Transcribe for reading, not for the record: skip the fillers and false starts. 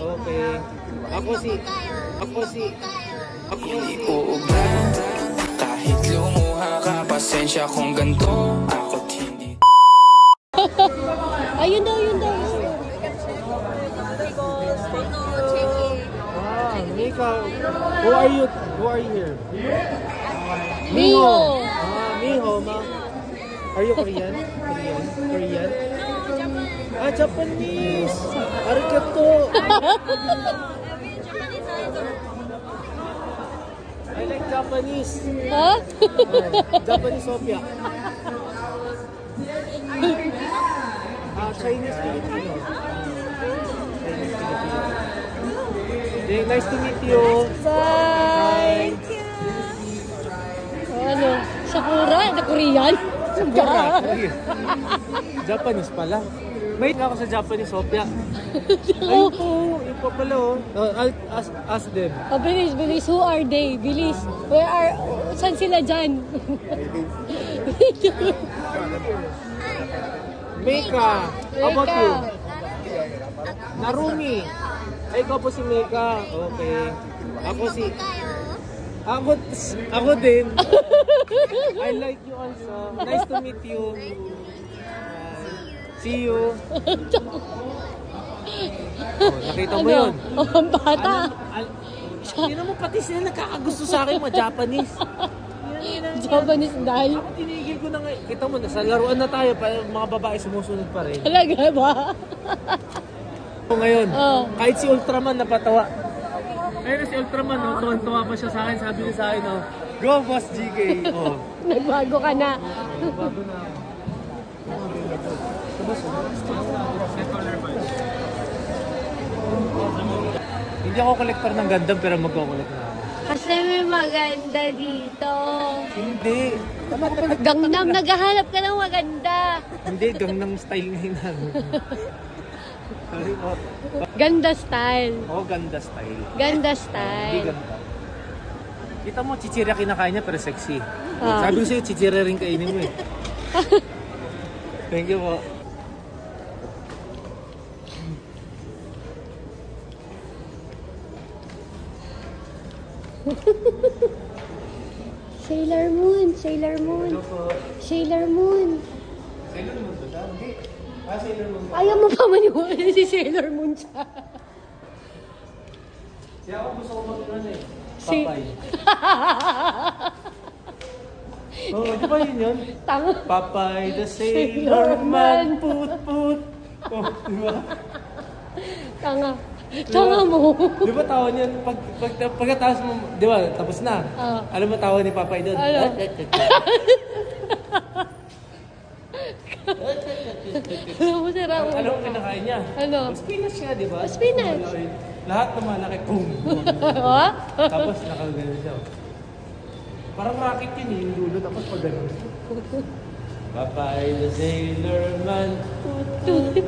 Okay. Ako si... Hindi uubra. Kahit lumuha ka, pasensya kung ganito. Ako't hindi. Ayun daw, yun daw. Mika, who are you here? Miho. Miho, ma. Are you Korean? Korean? Japanese. Arigato. I like Japanese. Huh? Japanese Sophia. Chinese Filipino. Nice to meet you. Bye. Ano? Sakura? Na Korean? Sakura? Japanese pala. May ako sa Japanese Sophia. Ayun po. Yun po pala oh. I'll ask them. Oh, bilis. Who are they? Bilis. Saan sila dyan? Meika. How about you? Narumi. Ay, ikaw po si Meika. Okay. Ako din. I like you also. Nice to meet you. See you. Nakita mo yun? Ang bata. Hindi naman pati sila nagkakagusto sa akin mga Japanese. Japanese dahil. Ako tinigil ko na ngayon. Kita mo, nasa laruan na tayo. Mga babae sumusunod pa rin. Talaga ba? Ngayon, kahit si Ultraman napatawa. Ayun si Ultraman, tuwan-tuwa pa siya sa akin. Sabi niya sa akin, go Boss GK. Nagbago ka na. Nagbago na ako. Hindi ako kolektor ng Gundam pero magko-collect na ako. Kasi may maganda dito. Hindi. Gangnam, naghahanap ka ng maganda. Hindi, Gangnam style ngayon namin. Sorry po. Ganda style. Ganda style. Ganda Hindi style. ganda. Kita mo, chichirya kinakain niya pero sexy. Sabi ko sa'yo, chichirya rin kainin mo eh. Thank you po. Sailor Moon. Hello po. Sailor Moon. Sailor Moon ba siya? Hindi. Sailor Moon. Ayaw mo pa maniwala si Sailor Moon siya. Siya ako gusto ko mag-run eh. Si... Papay. Di ba yun? Tanga. Papay the Sailor Man, put. Di ba? Tanga. Tanga mo. Di ba tawa niyan? Pagkatapos mo, di ba, tapos na. Alam mo tawa ni Papay doon? Ano? Alam mo, sira mo. Alam mo kinakain niya? Ano? Spinach nga, di ba? Spinach. Lahat na malaki, boom. Tapos nakagano siya. Parang rocket yun yung dulo, tapos pag gano'n. Papay the Sailor Man. Tut.